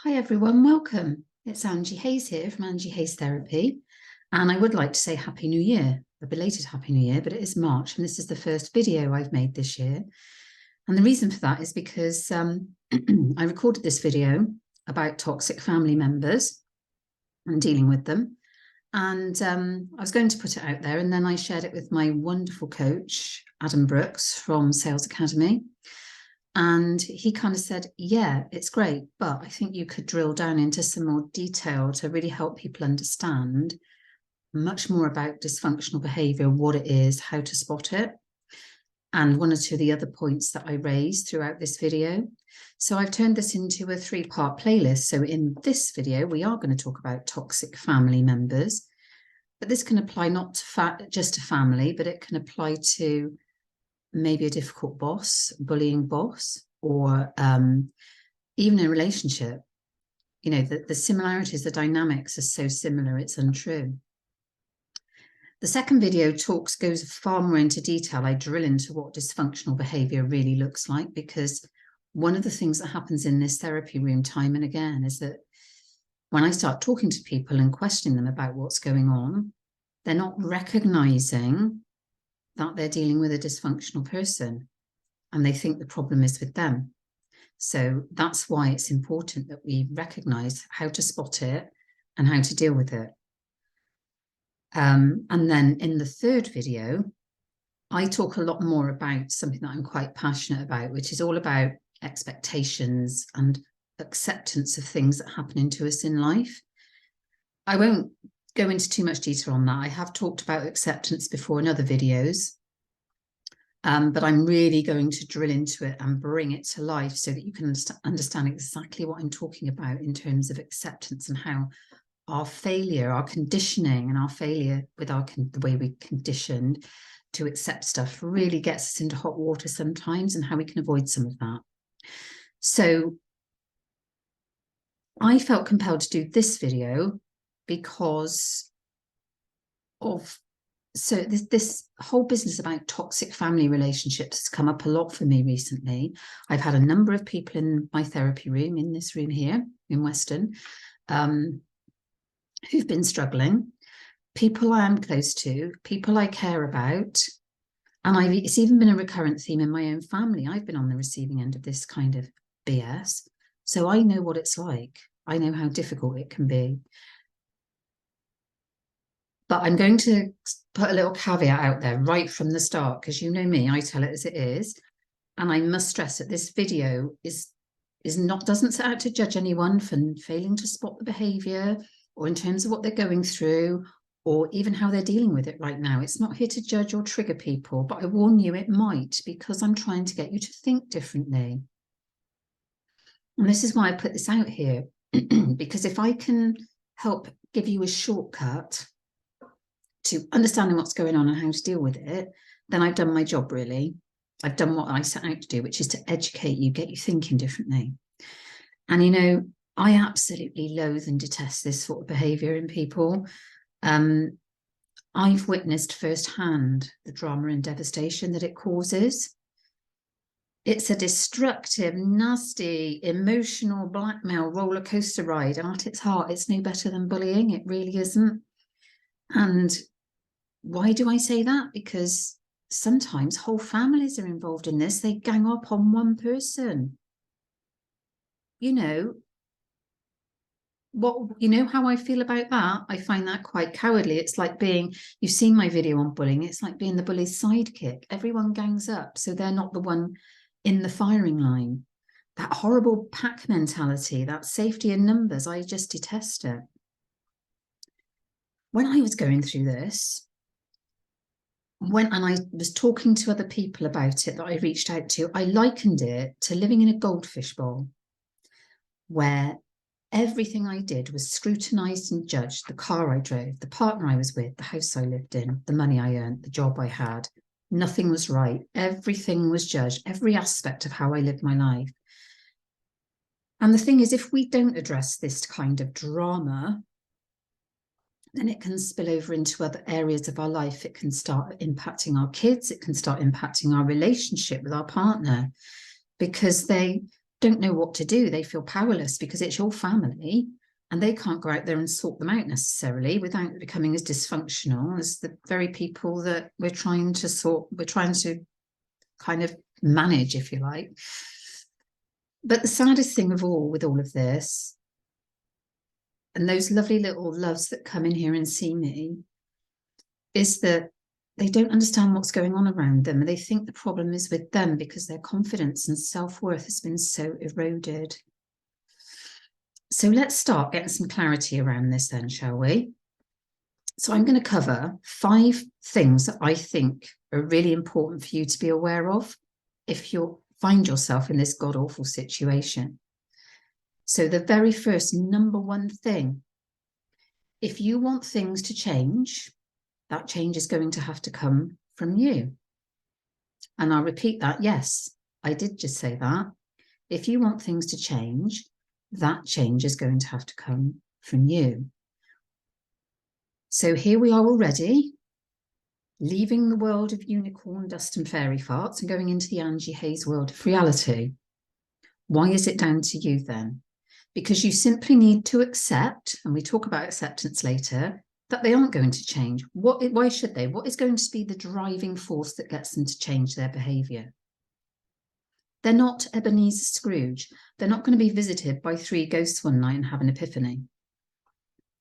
Hi everyone, welcome. It's Angie Hayes here from Angie Hayes Therapy, and I would like to say Happy New Year, a belated Happy New Year, but it is March and this is the first video I've made this year. And the reason for that is because I recorded this video about toxic family members and dealing with them. And I was going to put it out there, and then I shared it with my wonderful coach, Adam Brooks from Sales Academy. And he kind of said, yeah, it's great, but I think you could drill down into some more detail to really help people understand much more about dysfunctional behavior, what it is, how to spot it, and one or two of the other points that I raised throughout this video. So I've turned this into a 3-part playlist. So in this video, we are going to talk about toxic family members, but this can apply not to just to family, but it can apply to maybe a difficult boss, bullying boss, or even a relationship. You know, the similarities, the dynamics are so similar, it's untrue. The second video goes far more into detail. I drill into what dysfunctional behavior really looks like, because one of the things that happens in this therapy room time and again is that when I start talking to people and questioning them about what's going on, they're not recognizing that they're dealing with a dysfunctional person and they think the problem is with them. So that's why it's important that we recognize how to spot it and how to deal with it. And then in the third video, I talk a lot more about something that I'm quite passionate about, which is all about expectations and acceptance of things that happen to us in life. I won't go into too much detail on that. I have talked about acceptance before in other videos, but I'm really going to drill into it and bring it to life so that you can understand exactly what I'm talking about in terms of acceptance and how our failure, our conditioning and our failure with the way we conditioned to accept stuff really gets us into hot water sometimes, and how we can avoid some of that. So I felt compelled to do this video because of this whole business about toxic family relationships has come up a lot for me recently. I've had a number of people in my therapy room, in this room here in Weston, who've been struggling, people I am close to, people I care about, and it's even been a recurrent theme in my own family. I've been on the receiving end of this kind of BS, so I know what it's like. I know how difficult it can be. But I'm going to put a little caveat out there right from the start, because you know me, I tell it as it is. And I must stress that this video doesn't set out to judge anyone for failing to spot the behavior, or in terms of what they're going through, or even how they're dealing with it right now. It's not here to judge or trigger people, but I warn you it might, because I'm trying to get you to think differently. And this is why I put this out here, because if I can help give you a shortcut to understanding what's going on and how to deal with it, then I've done my job, really. I've done what I set out to do, which is to educate you, get you thinking differently. And, you know, I absolutely loathe and detest this sort of behavior in people. I've witnessed firsthand the drama and devastation that it causes. It's a destructive, nasty, emotional blackmail roller coaster ride. And at its heart, it's no better than bullying. It really isn't. And why do I say that? Because sometimes whole families are involved in this. They gang up on one person. You know how I feel about that? I find that quite cowardly. It's like you've seen my video on bullying. It's like being the bully's sidekick. Everyone gangs up, so they're not the one in the firing line. That horrible pack mentality, that safety in numbers, I just detest it. When I was going through this, and I was talking to other people about it that I reached out to, I likened it to living in a goldfish bowl, where everything I did was scrutinized and judged. The car I drove, the partner I was with, the house I lived in, the money I earned, the job I had. Nothing was right. Everything was judged, every aspect of how I lived my life. And the thing is, if we don't address this kind of drama, then it can spill over into other areas of our life. It can start impacting our kids. It can start impacting our relationship with our partner, because they don't know what to do. They feel powerless because it's your family and they can't go out there and sort them out necessarily without becoming as dysfunctional as the very people that we're trying to kind of manage, if you like. But the saddest thing of all with all of this, and those lovely little loves that come in here and see me, is that they don't understand what's going on around them. And they think the problem is with them because their confidence and self-worth has been so eroded. So let's start getting some clarity around this then, shall we? So I'm going to cover 5 things that I think are really important for you to be aware of if you find yourself in this god-awful situation. So the very first, number 1 thing, if you want things to change, that change is going to have to come from you. And I'll repeat that. Yes, I did just say that. If you want things to change, that change is going to have to come from you. So here we are already, leaving the world of unicorn dust and fairy farts and going into the Angie Hayes world of reality. Why is it down to you then? Because you simply need to accept, and we talk about acceptance later, that they aren't going to change. Why should they? What is going to be the driving force that gets them to change their behaviour? They're not Ebenezer Scrooge. They're not going to be visited by 3 ghosts one night and have an epiphany.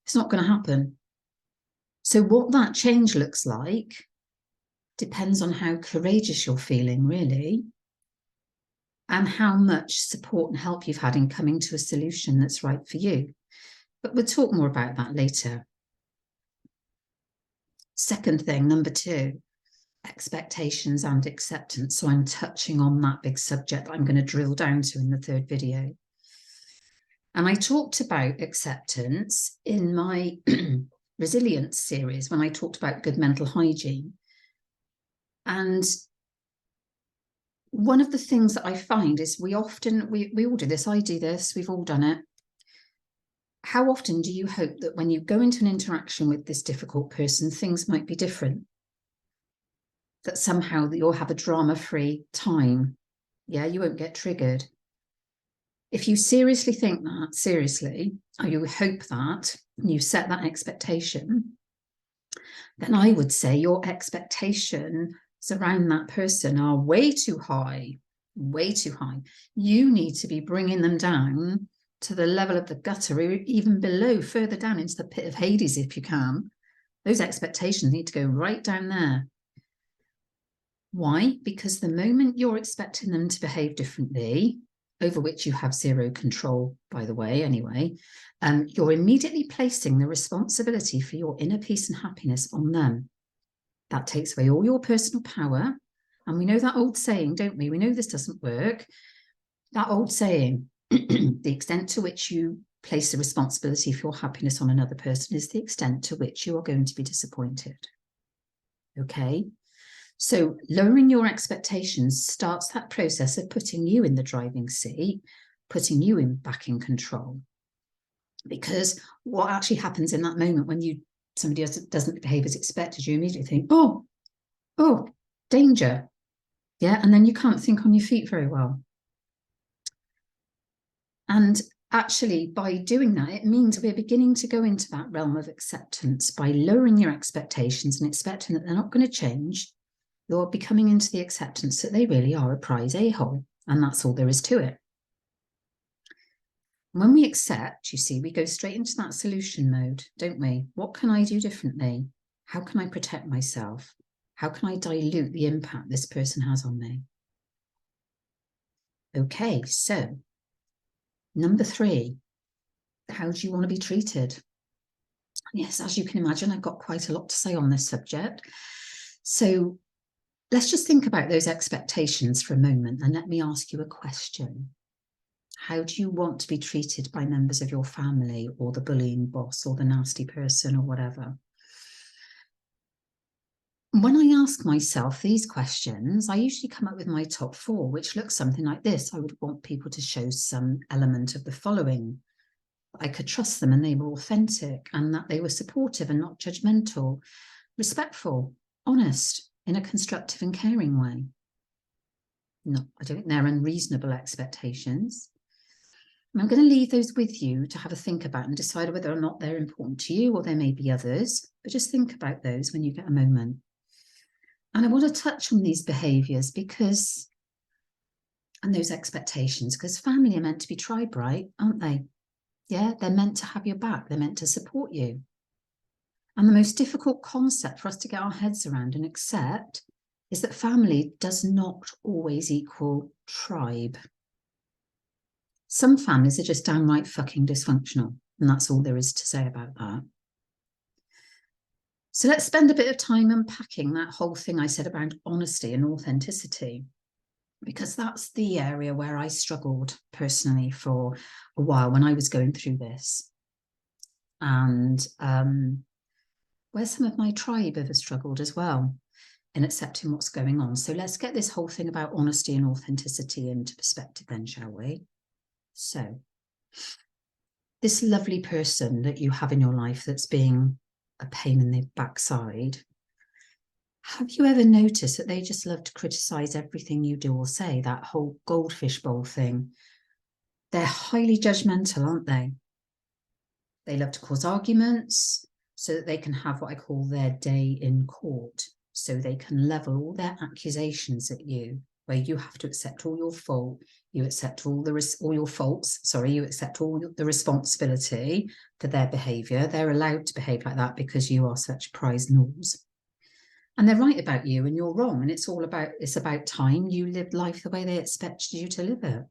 It's not going to happen. So what that change looks like depends on how courageous you're feeling, really, and how much support and help you've had in coming to a solution that's right for you. But we'll talk more about that later. Second thing, number 2, expectations and acceptance. So I'm touching on that big subject that I'm going to drill down to in the 3rd video. And I talked about acceptance in my resilience series when I talked about good mental hygiene. And one of the things that I find is we all do this, I do this, we've all done it. How often do you hope that when you go into an interaction with this difficult person, things might be different? That somehow you'll have a drama-free time. Yeah, you won't get triggered. If you seriously think that, seriously, or you hope that, and you set that expectation, then I would say your expectations around that person are way too high, way too high. You need to be bringing them down to the level of the gutter, or even below, further down into the pit of Hades if you can. Those expectations need to go right down there. Why? Because the moment you're expecting them to behave differently, over which you have 0 control, by the way, anyway, you're immediately placing the responsibility for your inner peace and happiness on them. That takes away all your personal power. And we know that old saying, don't we? We know this doesn't work. That old saying, the extent to which you place the responsibility for your happiness on another person is the extent to which you are going to be disappointed. Okay? So lowering your expectations starts that process of putting you in the driving seat, putting you back in control. Because what actually happens in that moment when somebody else doesn't behave as expected, you immediately think, oh, danger. Yeah, and then you can't think on your feet very well. And actually, by doing that, it means we're beginning to go into that realm of acceptance by lowering your expectations and expecting that they're not going to change. You're becoming into the acceptance that they really are a prize a-hole, and that's all there is to it. When we accept, you see, we go straight into that solution mode, don't we? What can I do differently? How can I protect myself? How can I dilute the impact this person has on me? Okay, so number 3, how do you want to be treated? Yes, as you can imagine, I've got quite a lot to say on this subject. So let's just think about those expectations for a moment and let me ask you a question. How do you want to be treated by members of your family or the bullying boss or the nasty person or whatever? When I ask myself these questions, I usually come up with my top 4, which looks something like this. I would want people to show some element of the following. I could trust them and they were authentic and that they were supportive and not judgmental, respectful, honest, in a constructive and caring way. No, I don't think they're unreasonable expectations. And I'm going to leave those with you to have a think about and decide whether or not they're important to you, or there may be others, but just think about those when you get a moment. And I want to touch on these behaviours and those expectations, because family are meant to be tribe, right? Aren't they? Yeah, they're meant to have your back. They're meant to support you. And the most difficult concept for us to get our heads around and accept is that family does not always equal tribe. Some families are just downright fucking dysfunctional, and that's all there is to say about that. So let's spend a bit of time unpacking that whole thing I said about honesty and authenticity, because that's the area where I struggled personally for a while when I was going through this, and where some of my tribe have struggled as well in accepting what's going on. So let's get this whole thing about honesty and authenticity into perspective then, shall we? So this lovely person that you have in your life that's being a pain in the backside, have you ever noticed that they just love to criticize everything you do or say? That whole goldfish bowl thing. They're highly judgmental, aren't they? They love to cause arguments so that they can have what I call their day in court. So they can level all their accusations at you, where you have to accept all your fault, you accept all your faults, you accept all the responsibility for their behaviour. They're allowed to behave like that because you are such prize knowles. And they're right about you and you're wrong. And it's about time you lived life the way they expected you to live it.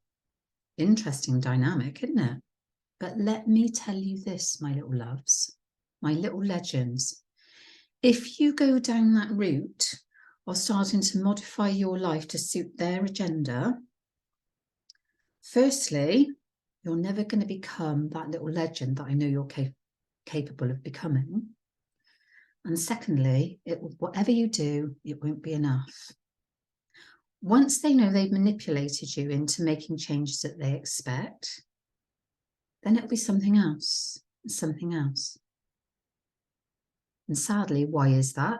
Interesting dynamic, isn't it? But let me tell you this, my little loves, my little legends. If you go down that route of starting to modify your life to suit their agenda, firstly, you're never going to become that little legend that I know you're capable of becoming. And secondly, whatever you do, it won't be enough. Once they know they've manipulated you into making changes that they expect, then it'll be something else, something else. And sadly, why is that?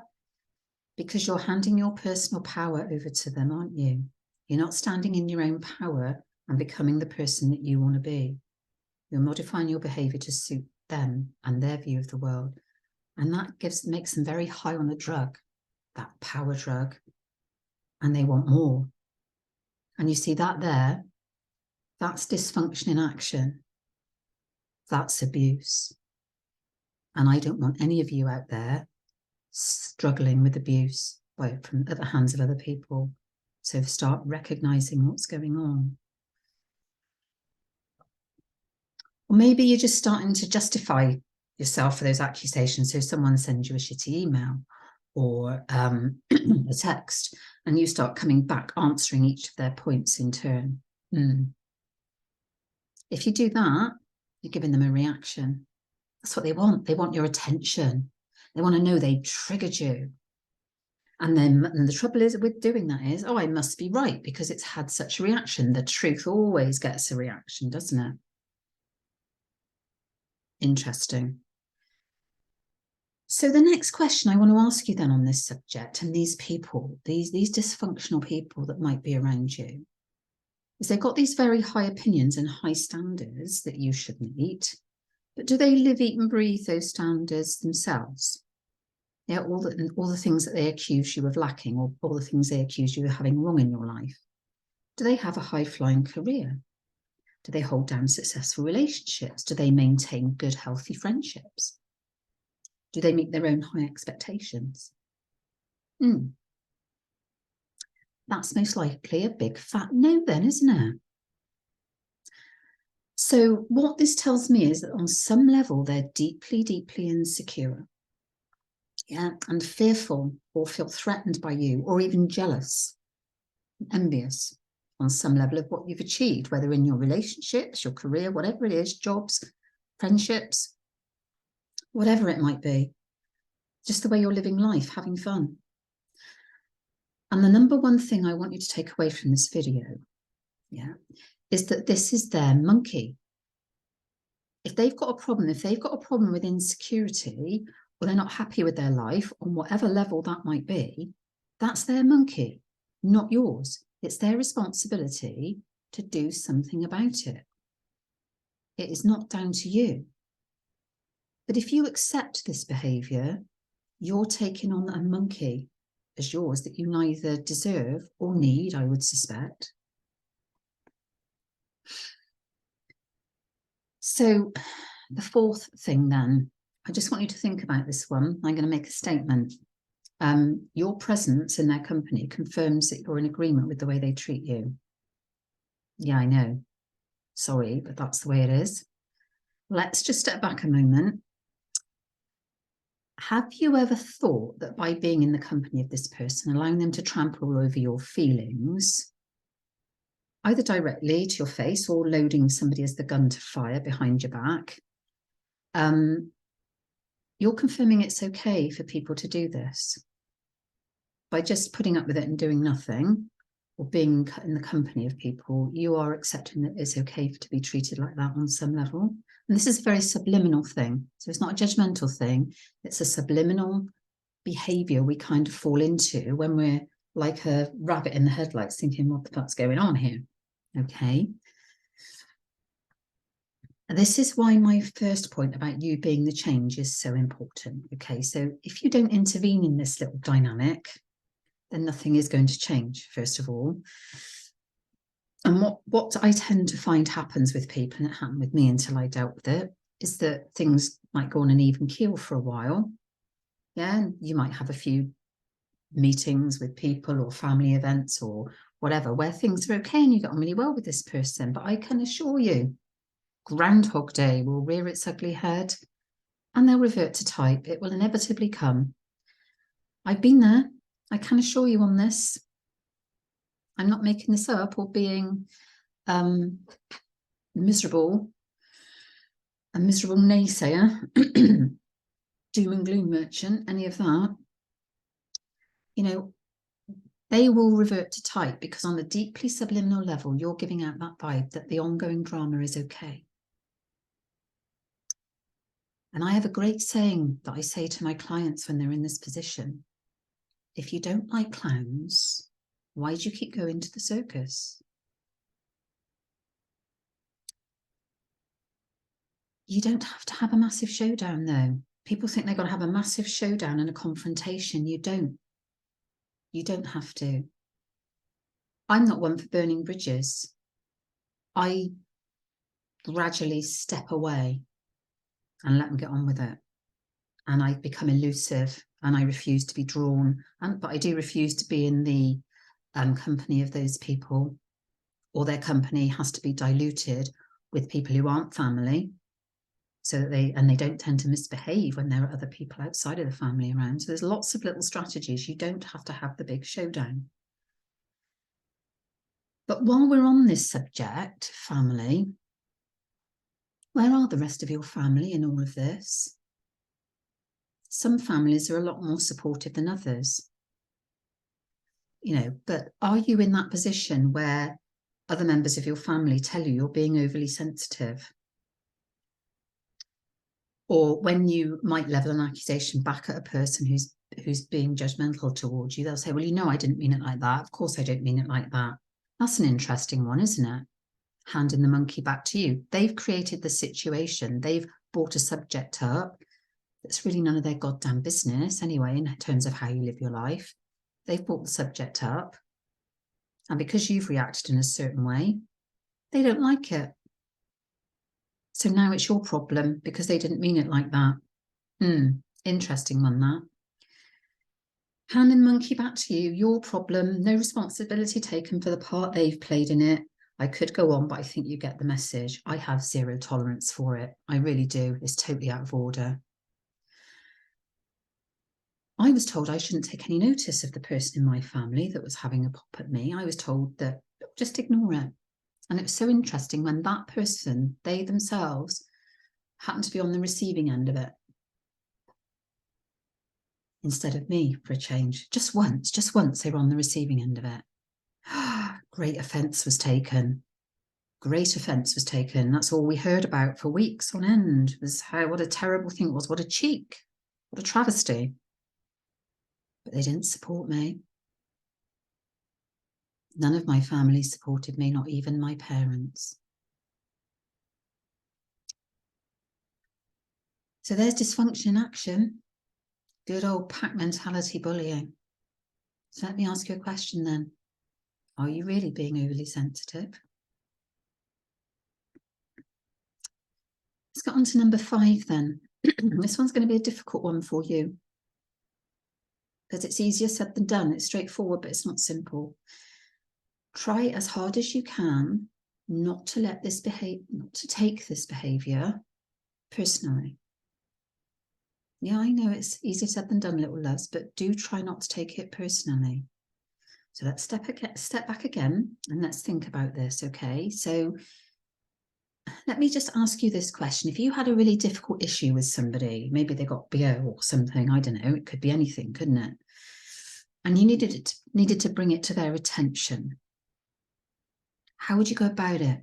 Because you're handing your personal power over to them, aren't you? You're not standing in your own power and becoming the person that you want to be. You're modifying your behavior to suit them and their view of the world. And that makes them very high on the drug, that power drug. And they want more. And you see that there, that's dysfunction in action. That's abuse. And I don't want any of you out there struggling with abuse at the hands of other people. So start recognizing what's going on. Or maybe you're just starting to justify yourself for those accusations. So someone sends you a shitty email or a text, and you start coming back answering each of their points in turn. If you do that, you're giving them a reaction. That's what they want. They want your attention. They want to know they triggered you. And then the trouble is with doing that is, I must be right because it's had such a reaction. The truth always gets a reaction, doesn't it? Interesting. So the next question I want to ask you then on this subject and these people, these dysfunctional people that might be around you, is they've got these very high opinions and high standards that you should meet, but do they live, eat and breathe those standards themselves? Yeah, all the things that they accuse you of lacking, or all the things they accuse you of having wrong in your life. Do they have a high-flying career? Do they hold down successful relationships? Do they maintain good, healthy friendships? Do they meet their own high expectations? That's most likely a big fat no then, isn't it? So what this tells me is that on some level, they're deeply, deeply insecure. Yeah, and fearful or feel threatened by you, or even jealous, envious on some level of what you've achieved, whether in your relationships, your career, whatever it is, jobs, friendships, whatever it might be, just the way you're living life, having fun. And the number one thing I want you to take away from this video, is that this is their monkey. If they've got a problem with insecurity, or they're not happy with their life on whatever level that might be, that's their monkey, not yours. It's their responsibility to do something about it. It is not down to you. But if you accept this behaviour, you're taking on a monkey as yours that you neither deserve or need, I would suspect. So the fourth thing then, I just want you to think about this one. I'm going to make a statement. Your presence in their company confirms that you're in agreement with the way they treat you. Yeah, I know. Sorry, but that's the way it is. Let's just step back a moment. Have you ever thought that by being in the company of this person, allowing them to trample over your feelings, either directly to your face or loading somebody as the gun to fire behind your back, you're confirming it's okay for people to do this? By just putting up with it and doing nothing, or being in the company of people, you are accepting that it's okay to be treated like that on some level. And this is a very subliminal thing. So it's not a judgmental thing. It's a subliminal behavior we kind of fall into when we're like a rabbit in the headlights thinking, what the fuck's going on here? Okay. This is why my first point about you being the change is so important. Okay, so if you don't intervene in this little dynamic, then nothing is going to change, first of all. And what I tend to find happens with people, and it happened with me until I dealt with it, is that things might go on an even keel for a while. Yeah, and you might have a few meetings with people or family events or whatever, where things are okay and you get on really well with this person. But I can assure you, Groundhog Day will rear its ugly head and they'll revert to type. It will inevitably come. I've been there. I can assure you on this. I'm not making this up or being miserable, a miserable naysayer, doom and gloom merchant, any of that. You know, they will revert to type because on a deeply subliminal level, you're giving out that vibe that the ongoing drama is okay. And I have a great saying that I say to my clients when they're in this position. If you don't like clowns, why do you keep going to the circus? You don't have to have a massive showdown, though. People think they've got to have a massive showdown and a confrontation. You don't. You don't have to. I'm not one for burning bridges. I gradually step away and let them get on with it. And I become elusive and I refuse to be drawn. But I do refuse to be in the company of those people, or their company has to be diluted with people who aren't family, so that they don't tend to misbehave when there are other people outside of the family around. So there's lots of little strategies. You don't have to have the big showdown. But while we're on this subject, family, where are the rest of your family in all of this? Some families are a lot more supportive than others. You know, but are you in that position where other members of your family tell you you're being overly sensitive? Or when you might level an accusation back at a person who's being judgmental towards you, they'll say, well, you know, I didn't mean it like that. Of course I don't mean it like that. That's an interesting one, isn't it? Handing the monkey back to you. They've created the situation. They've brought a subject up that's really none of their goddamn business anyway, in terms of how you live your life. They've brought the subject up. And because you've reacted in a certain way, they don't like it. So now it's your problem because they didn't mean it like that. Interesting one, that. Handing the monkey back to you, your problem, no responsibility taken for the part they've played in it. I could go on, but I think you get the message. I have zero tolerance for it. I really do. It's totally out of order. I was told I shouldn't take any notice of the person in my family that was having a pop at me. I was told that just ignore it. And it was so interesting when that person, they themselves, happened to be on the receiving end of it. Instead of me, for a change. Just once they were on the receiving end of it. Great offence was taken. Great offence was taken. That's all we heard about for weeks on end, was what a terrible thing it was. What a cheek. What a travesty. But they didn't support me. None of my family supported me, not even my parents. So there's dysfunction in action. Good old pack mentality bullying. So let me ask you a question then. Are you really being overly sensitive? Let's get on to number 5 then. This one's going to be a difficult one for you, because it's easier said than done. It's straightforward, but it's not simple. Try as hard as you can not to let this not to take this behavior personally. Yeah, I know it's easier said than done, little loves, but do try not to take it personally. So let's step back again and let's think about this, okay? So let me just ask you this question. If you had a really difficult issue with somebody, maybe they got BO or something, I don't know, it could be anything, couldn't it? And you needed to bring it to their attention. How would you go about it?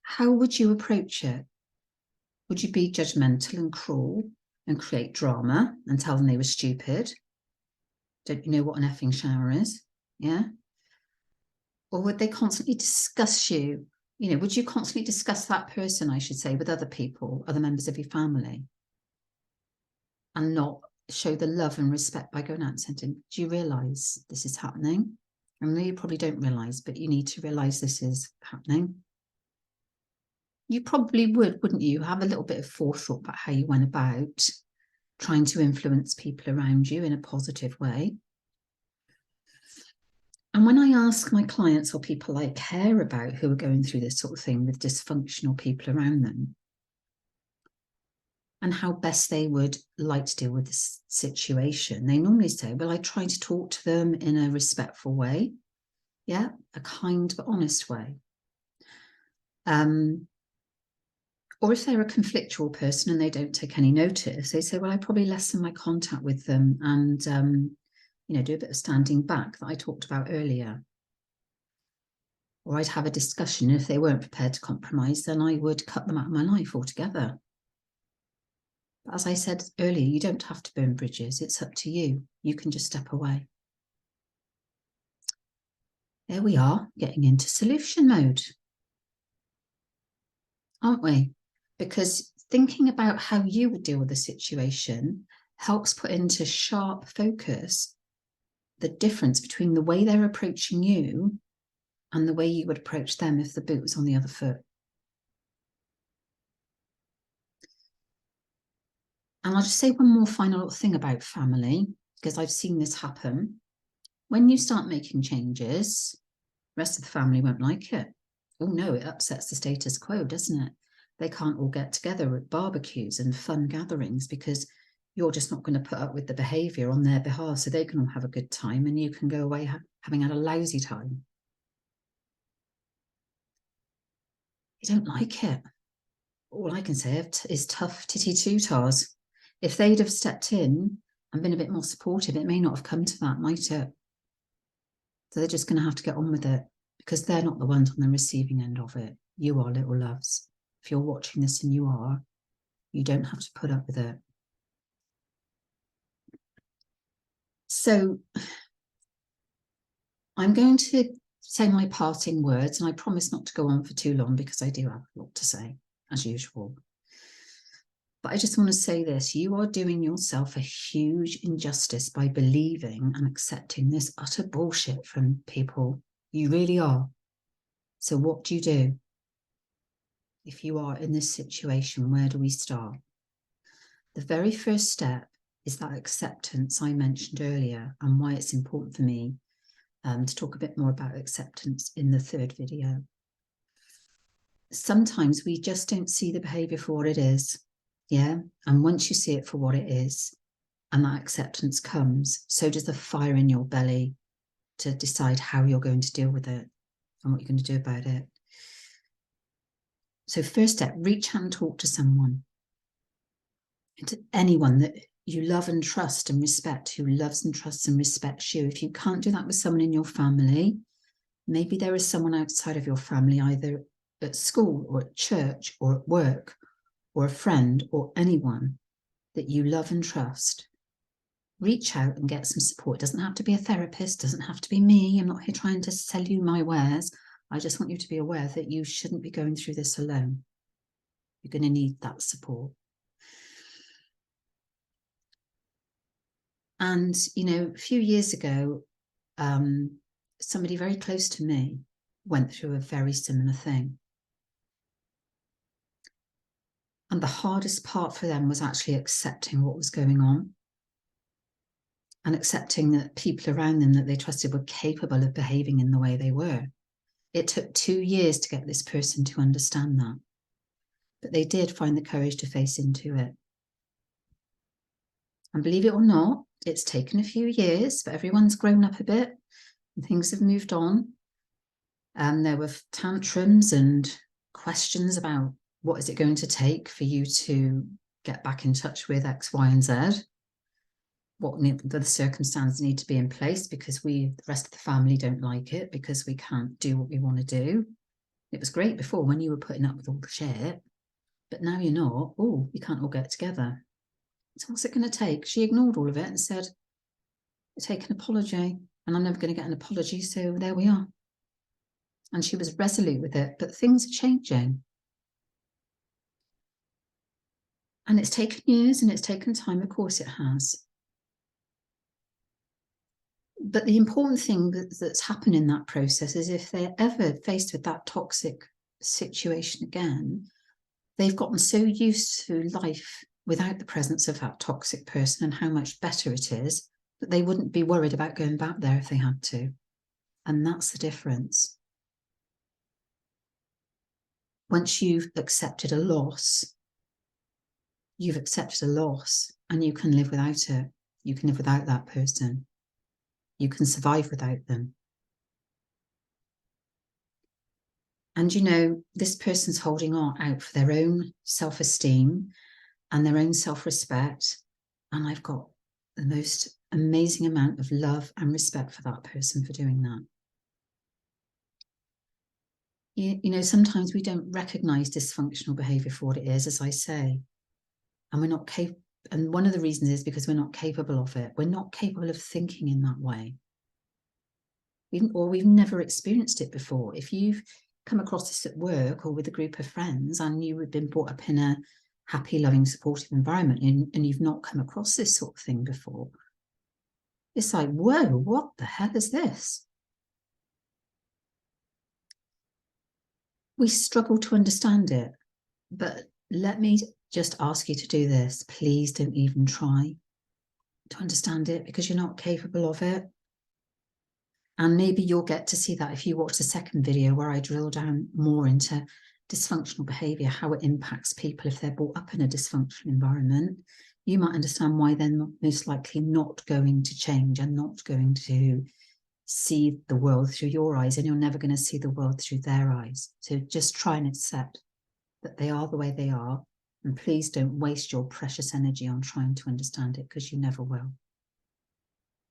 How would you approach it? Would you be judgmental and cruel and create drama and tell them they were stupid? Don't you know what an effing shower is? Yeah. Or would they constantly discuss you? You know, would you constantly discuss that person, I should say, with other people, other members of your family, and not show the love and respect by going out and saying, do you realise this is happening? I know you probably don't realise, but you need to realise this is happening. You probably would, wouldn't you, have a little bit of forethought about how you went about trying to influence people around you in a positive way. And when I ask my clients or people I care about who are going through this sort of thing with dysfunctional people around them, and how best they would like to deal with this situation, they normally say, well, I try to talk to them in a respectful way. Yeah, a kind but honest way. Or if they're a conflictual person and they don't take any notice, they say, well, I probably lessen my contact with them and, you know, do a bit of standing back that I talked about earlier. Or I'd have a discussion. If they weren't prepared to compromise, then I would cut them out of my life altogether. But as I said earlier, you don't have to burn bridges. It's up to you. You can just step away. There we are, getting into solution mode, aren't we? Because thinking about how you would deal with the situation helps put into sharp focus the difference between the way they're approaching you and the way you would approach them if the boot was on the other foot. And I'll just say one more final little thing about family, because I've seen this happen. When you start making changes, the rest of the family won't like it. Oh no, it upsets the status quo, doesn't it? They can't all get together at barbecues and fun gatherings because you're just not going to put up with the behaviour on their behalf, so they can all have a good time and you can go away having had a lousy time. You don't like it. All I can say is tough titty tutors. If they'd have stepped in and been a bit more supportive, it may not have come to that, might it? So they're just going to have to get on with it because they're not the ones on the receiving end of it. You are, little loves. If you're watching this and you are, you don't have to put up with it. So I'm going to say my parting words, and I promise not to go on for too long because I do have a lot to say, as usual. But I just want to say this, you are doing yourself a huge injustice by believing and accepting this utter bullshit from people. You really are. So what do you do? If you are in this situation, where do we start? The very first step is that acceptance I mentioned earlier, and why it's important for me to talk a bit more about acceptance in the third video. Sometimes we just don't see the behaviour for what it is. Yeah. And once you see it for what it is, and that acceptance comes, so does the fire in your belly to decide how you're going to deal with it and what you're going to do about it. So first step, reach out and talk to someone. And to anyone that you love and trust and respect, who loves and trusts and respects you. If you can't do that with someone in your family, maybe there is someone outside of your family, either at school or at church or at work, or a friend or anyone that you love and trust. Reach out and get some support. It doesn't have to be a therapist, doesn't have to be me. I'm not here trying to sell you my wares. I just want you to be aware that you shouldn't be going through this alone. You're going to need that support. And, you know, a few years ago, somebody very close to me went through a very similar thing. And the hardest part for them was actually accepting what was going on and accepting that people around them that they trusted were capable of behaving in the way they were. It took 2 years to get this person to understand that, but they did find the courage to face into it. And believe it or not, it's taken a few years, but everyone's grown up a bit and things have moved on. And there were tantrums and questions about what is it going to take for you to get back in touch with X, Y, and Z. What the circumstances need to be in place because the rest of the family don't like it because we can't do what we want to do. It was great before when you were putting up with all the shit, but now you're not. Oh, you can't all get together. So what's it going to take? She ignored all of it and said, take an apology. And I'm never going to get an apology. So there we are. And she was resolute with it, but things are changing. And it's taken years and it's taken time. Of course it has. But the important thing that's happened in that process is if they're ever faced with that toxic situation again, they've gotten so used to life without the presence of that toxic person and how much better it is that they wouldn't be worried about going back there if they had to. And that's the difference. Once you've accepted a loss, you've accepted a loss and you can live without it. You can live without that person. You can survive without them. And, you know, this person's holding on out for their own self-esteem and their own self-respect. And I've got the most amazing amount of love and respect for that person for doing that. You know, sometimes we don't recognize dysfunctional behavior for what it is, as I say, and we're not capable. And one of the reasons is because we're not capable of it. We're not capable of thinking in that way. Or we've never experienced it before. If you've come across this at work or with a group of friends and you have been brought up in a happy, loving, supportive environment and you've not come across this sort of thing before, it's like, whoa, what the hell is this? We struggle to understand it, but let me just ask you to do this. Please don't even try to understand it because you're not capable of it. And maybe you'll get to see that if you watch the second video where I drill down more into dysfunctional behaviour, how it impacts people if they're brought up in a dysfunctional environment. You might understand why they're most likely not going to change and not going to see the world through your eyes, and you're never going to see the world through their eyes. So just try and accept that they are the way they are, and please don't waste your precious energy on trying to understand it because you never will.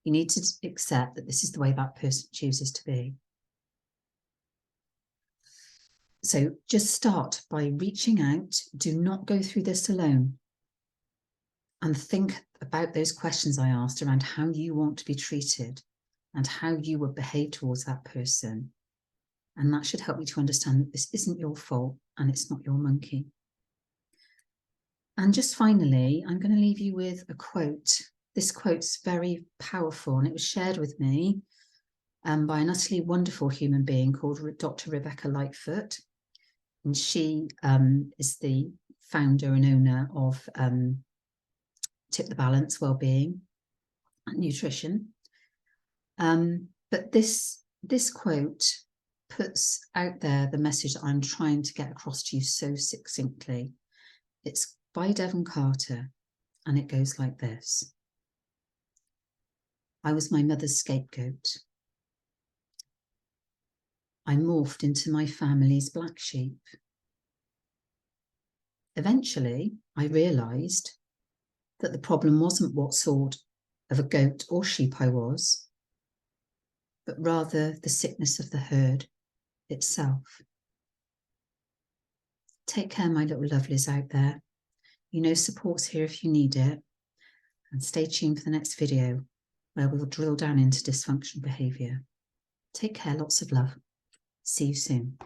You need to accept that this is the way that person chooses to be. So just start by reaching out. Do not go through this alone. And think about those questions I asked around how you want to be treated and how you would behave towards that person. And that should help you to understand that this isn't your fault and it's not your monkey. And just finally, I'm going to leave you with a quote. This quote's very powerful and it was shared with me by an utterly wonderful human being called Dr. Rebecca Lightfoot. And she is the founder and owner of Tip the Balance Wellbeing and Nutrition. But this quote puts out there the message that I'm trying to get across to you so succinctly. It's by Devon Carter, and it goes like this. I was my mother's scapegoat. I morphed into my family's black sheep. Eventually, I realised that the problem wasn't what sort of a goat or sheep I was, but rather the sickness of the herd itself. Take care, my little lovelies out there. You know support's here if you need it. And stay tuned for the next video where we'll drill down into dysfunctional behaviour. Take care, lots of love. See you soon.